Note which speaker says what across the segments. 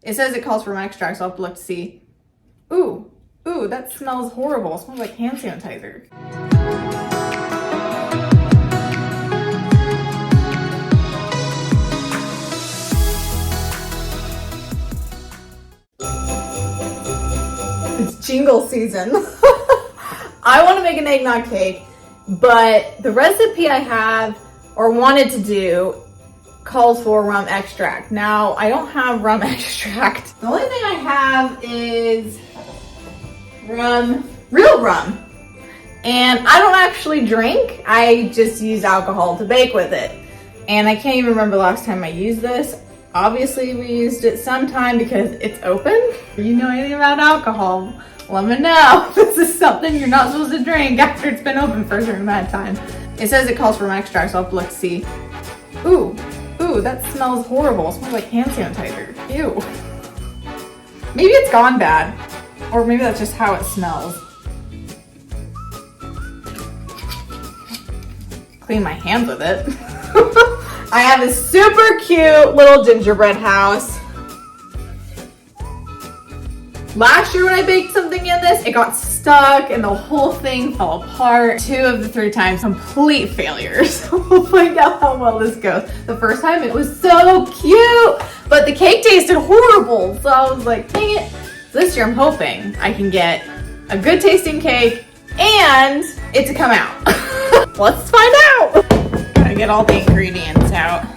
Speaker 1: It says it calls for rum extract, so I'll have to look to see. Ooh, that smells horrible. It smells like hand sanitizer. It's jingle season. I want to make an eggnog cake, but the recipe I have or wanted to do calls for rum extract. Now, I don't have rum extract. The only thing I have is rum, real rum. And I don't actually drink. I just use alcohol to bake with it. And I can't even remember the last time I used this. Obviously, we used it sometime because it's open. If you know anything about alcohol, let me know. This is something you're not supposed to drink after it's been open for a certain amount of time. It says it calls for rum extract, so I'll have to look to see. Ooh, that smells horrible. It smells like hand sanitizer. Ew. Maybe it's gone bad. Or maybe that's just how it smells. Clean my hands with it. I have a super cute little gingerbread house. Last year when I baked something in this, it got stuck and the whole thing fell apart. 2 of the 3 times, complete failures. We'll find out how well this goes. The first time it was so cute, but the cake tasted horrible. So I was like, dang it. So this year I'm hoping I can get a good tasting cake and it to come out. Let's find out. Gotta get all the ingredients out.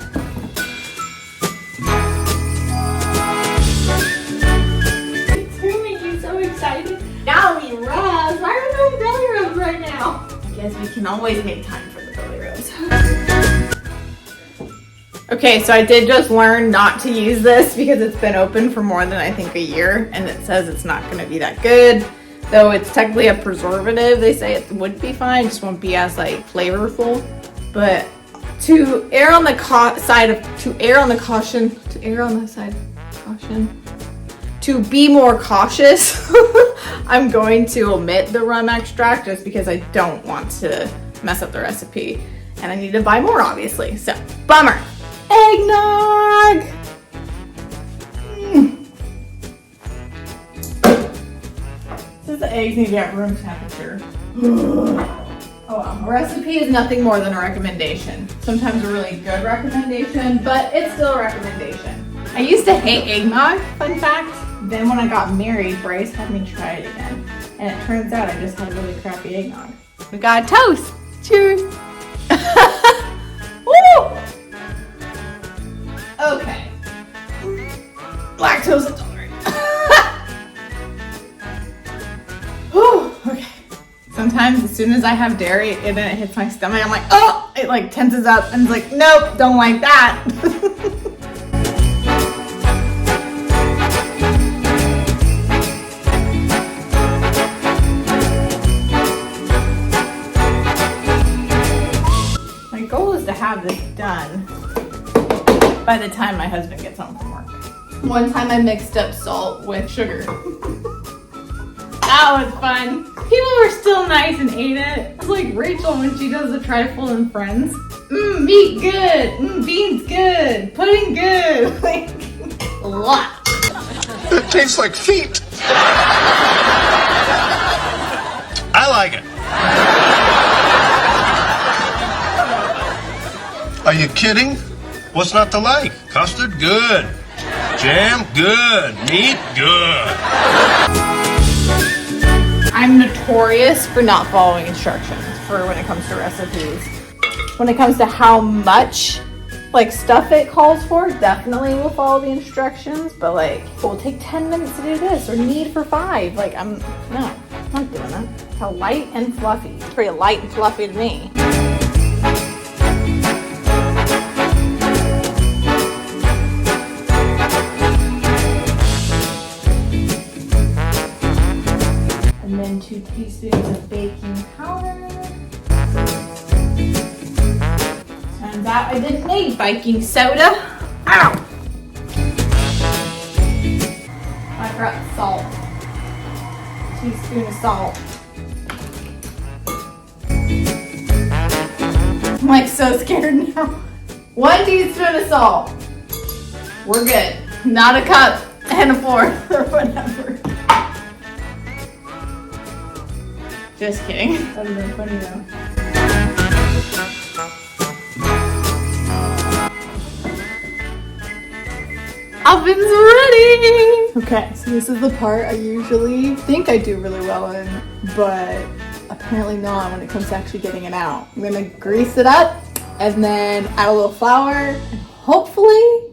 Speaker 1: Now we rubs. Why are there no belly rubs right now? I guess we can always make time for the belly rubs. Okay, so I did just learn not to use this because it's been open for more than I think a year, and it says it's not going to be that good. Though it's technically a preservative, they say it would be fine, just won't be as like flavorful. But to err on the side of caution. To be more cautious, I'm going to omit the rum extract just because I don't want to mess up the recipe. And I need to buy more, obviously. So, bummer. Eggnog! Says the eggs need to be at room temperature. Oh well, a recipe is nothing more than a recommendation. Sometimes a really good recommendation, but it's still a recommendation. I used to hate eggnog, fun fact. Then when I got married, Bryce had me try it again. And it turns out I just had really crappy eggnog. We got a toast. Cheers. Woo! Okay. Lactose intolerant. Whew, okay. Sometimes as soon as I have dairy and then it hits my stomach, I'm like, oh! It like tenses up and it's like, nope, don't like that. Have this done by the time my husband gets home from work. One time I mixed up salt with sugar. That was fun. People were still nice and ate it. It's like Rachel when she does the trifle in Friends. Meat good. Beans good. Pudding good. Like a lot.
Speaker 2: It tastes like feet. I like it. Are you kidding? What's not to like? Custard, good. Jam, good. Meat, good.
Speaker 1: I'm notorious for not following instructions for when it comes to recipes. When it comes to how much like stuff it calls for, definitely will follow the instructions, but like, it will take 10 minutes to do this or need for 5. Like I'm not doing that. How light and fluffy. It's pretty light and fluffy to me. And then 2 teaspoons of baking powder. Turns out I didn't need baking soda. Ow! I forgot salt. Teaspoon of salt. I'm like so scared now. 1 teaspoon of salt. We're good. Not a cup. And a fourth, or whatever. Just kidding. That would have been funny though. Oven's ready! Okay, so this is the part I usually think I do really well in, but apparently not when it comes to actually getting it out. I'm gonna grease it up and then add a little flour and hopefully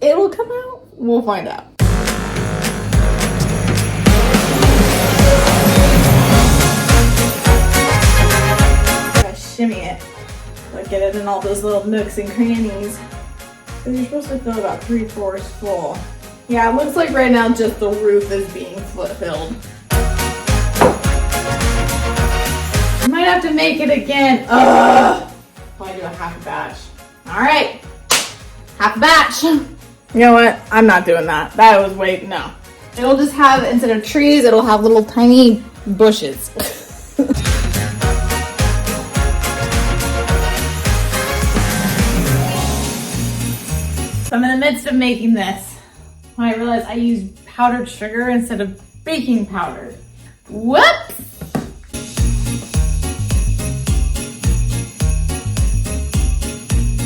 Speaker 1: it'll come out. We'll find out. Gotta shimmy it. Like get it in all those little nooks and crannies. You're supposed to fill about 3/4 full. Yeah, it looks like right now just the roof is being filled. I might have to make it again. Ugh. Probably do a half a batch. All right, half a batch. You know what? I'm not doing that. That was no. It'll just have, instead of trees, it'll have little tiny bushes. So I'm in the midst of making this when I realized I used powdered sugar instead of baking powder. Whoops!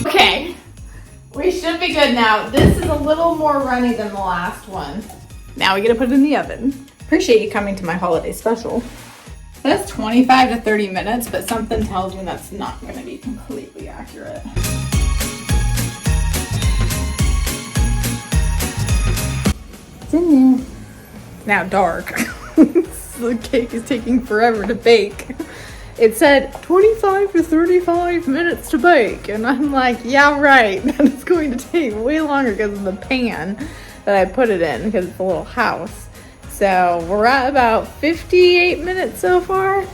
Speaker 1: Okay, we should be good now. This is a little more runny than the last one. Now we gotta put it in the oven. Appreciate you coming to my holiday special. That's 25 to 30 minutes, but something tells me that's not gonna be completely accurate. In there. Now dark. The cake is taking forever to bake. It said 25 to 35 minutes to bake, and I'm like, yeah, right. That is going to take way longer because of the pan that I put it in, because it's a little house. So we're at about 58 minutes so far.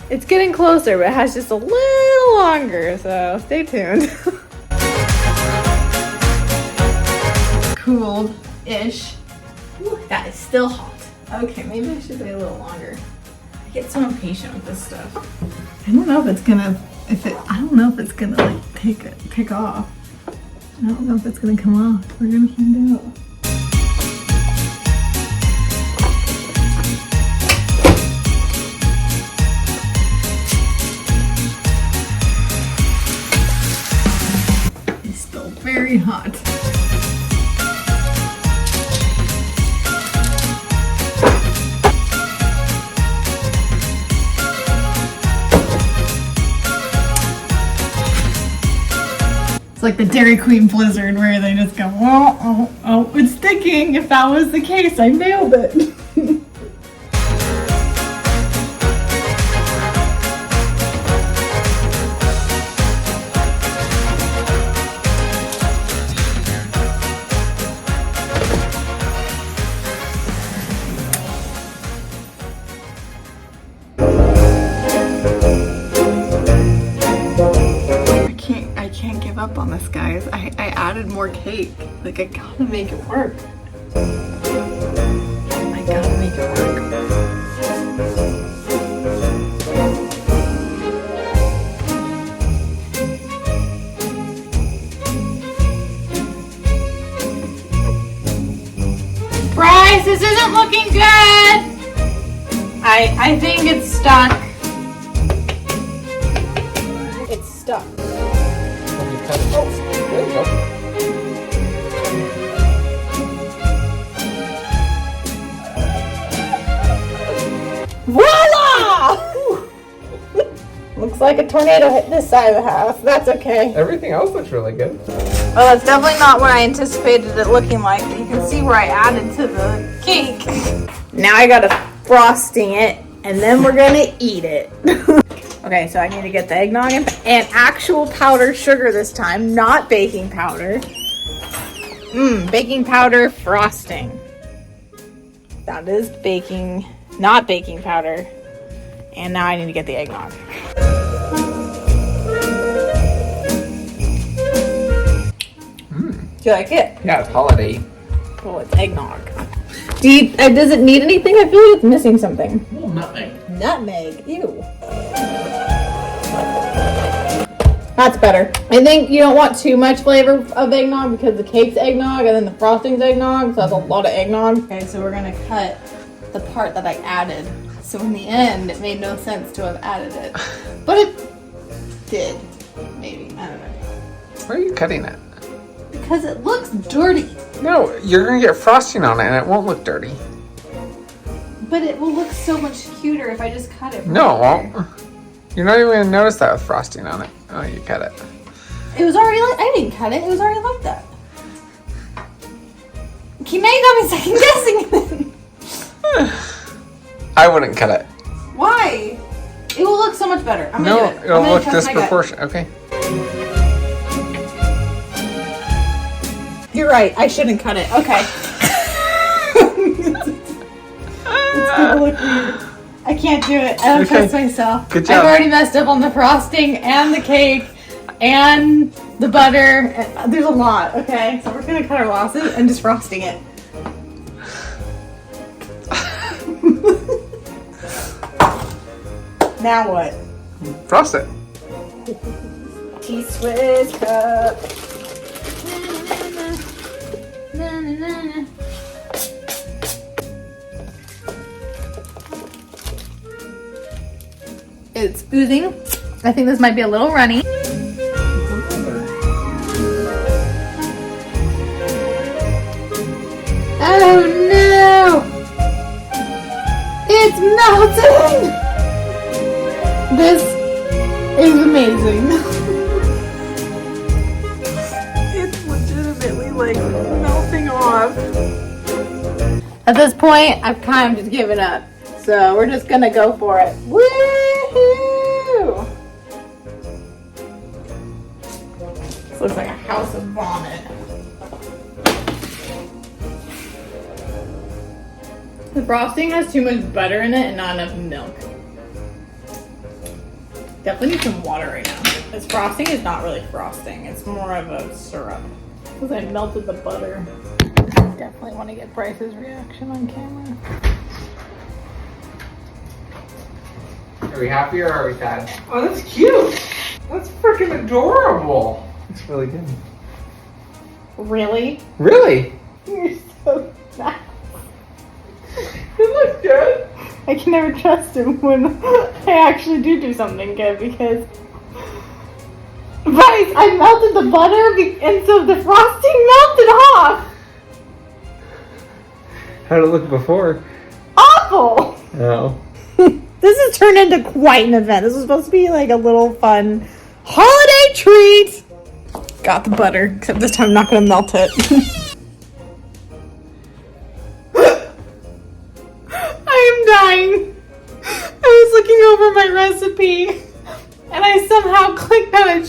Speaker 1: It's getting closer, but it has just a little longer, so stay tuned. Cooled-ish. Ooh, that is still hot. Okay, maybe I should wait a little longer. I get so impatient with this stuff. I don't know if it's gonna, I don't know if it's gonna like pick off. I don't know if it's gonna come off. We're gonna find out. It's still very hot. Like the Dairy Queen blizzard where they just go, oh, oh, oh, it's sticking. If that was the case, I nailed it. I can't give up on this, guys. I added more cake. Like, I gotta make it work. I gotta make it work. Bryce, this isn't looking good. I think it's stuck. It's stuck.
Speaker 3: There you go.
Speaker 1: Voila! Looks like a tornado hit this side of the house. That's okay.
Speaker 3: Everything else looks really good.
Speaker 1: Well, it's definitely not what I anticipated it looking like, but you can see where I added to the cake. Now I gotta frosting it, and then we're gonna eat it. Okay, so I need to get the eggnog in, and actual powdered sugar this time, not baking powder. Baking powder frosting. That is baking, not baking powder. And now I need to get the eggnog. Do you like it?
Speaker 3: Yeah, it's holiday.
Speaker 1: Well, it's eggnog. Does it need anything? I feel like it's missing something.
Speaker 3: Oh, nutmeg.
Speaker 1: Nutmeg. Ew. That's better. I think you don't want too much flavor of eggnog because the cake's eggnog and then the frosting's eggnog, so that's a lot of eggnog. Okay, so we're gonna cut the part that I added. So in the end, it made no sense to have added it. But it did. Maybe. I don't know.
Speaker 3: Why are you cutting it?
Speaker 1: Because it looks dirty.
Speaker 3: No, you're gonna get frosting on it and it won't look dirty.
Speaker 1: But it will look so much cuter if I just cut it.
Speaker 3: No, it won't. You're not even gonna notice that with frosting on it. Oh, you cut it.
Speaker 1: It was already like, I didn't cut it. It was already like that. Okay, now you got me second guessing it.
Speaker 3: I wouldn't cut it.
Speaker 1: Why? It will look so much better. I'm
Speaker 3: No,
Speaker 1: gonna do it.
Speaker 3: it'll
Speaker 1: I'm gonna
Speaker 3: look
Speaker 1: trust my gut.
Speaker 3: disproportionate. Okay.
Speaker 1: You're right. I shouldn't cut it. Okay. It's gonna look weird. I can't do it. I don't
Speaker 3: Okay.
Speaker 1: trust myself.
Speaker 3: Good job.
Speaker 1: I've already messed up on the frosting and the cake and the butter. There's a lot. Okay, so we're gonna cut our losses and just frosting it. Now what?
Speaker 3: Frost it.
Speaker 1: T-Swiss cup. It's oozing. I think this might be a little runny. Oh no! It's melting! This is amazing. It's legitimately like melting off. At this point, I've kind of just given up. So we're just gonna go for it. Woohoo! This looks like a house of vomit. The frosting has too much butter in it and not enough milk. Definitely need some water right now. This frosting is not really frosting. It's more of a syrup. Because I melted the butter. Definitely want to get Bryce's reaction on camera.
Speaker 3: Are we happy or are we sad? Oh, that's cute. That's freaking adorable. It's really good.
Speaker 1: Really?
Speaker 3: Really?
Speaker 1: You're so nice.
Speaker 3: It looks good.
Speaker 1: I can never trust him when I actually do something good because Bryce, I melted the butter and so the frosting melted off.
Speaker 3: How did it look before?
Speaker 1: Awful.
Speaker 3: Oh.
Speaker 1: This has turned into quite an event. This was supposed to be like a little fun holiday treat. Got the butter, except this time I'm not gonna melt it. Dying. I was looking over my recipe and I somehow clicked on a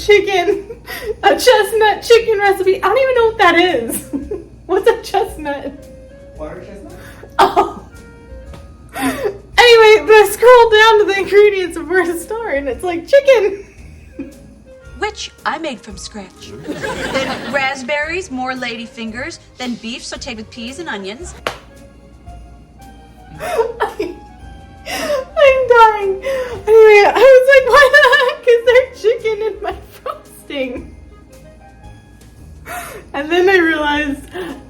Speaker 1: chestnut chicken recipe. I don't even know what that is. What's a chestnut?
Speaker 3: Water chestnut?
Speaker 1: Oh. Anyway, but I scrolled down to the ingredients of where to start and it's like chicken.
Speaker 4: Which I made from scratch. Then raspberries, more lady fingers, then beef sauteed with peas and onions.
Speaker 1: I'm dying. Anyway, I was like, why the heck is there chicken in my frosting? And then I realized,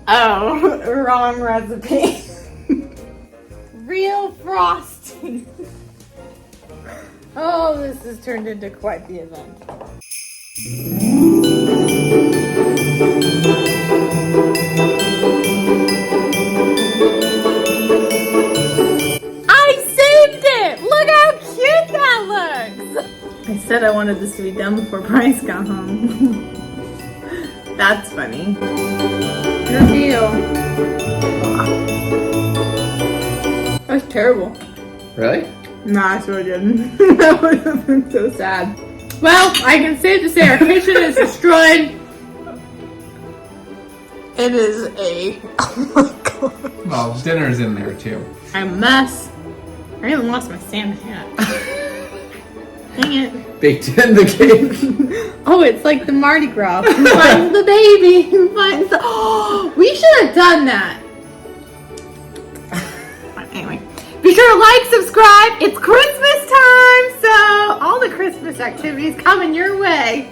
Speaker 1: oh, wrong recipe. Real frosting. Oh, this has turned into quite the event. I said I wanted this to be done before Bryce got home. That's funny. Good deal. That was terrible.
Speaker 3: Really?
Speaker 1: Nah, I sure didn't. That would have been so sad. Well, I can safe to say our kitchen is destroyed. It is a... Oh my god.
Speaker 3: Well, dinner's in there too.
Speaker 1: I'm a mess. I even lost my Santa hat. Dang it.
Speaker 3: Baked in the cake.
Speaker 1: Oh, it's like the Mardi Gras. Who finds the baby? Who finds the... Oh, we should have done that. Anyway. Be sure to like, subscribe. It's Christmas time, so all the Christmas activities coming your way.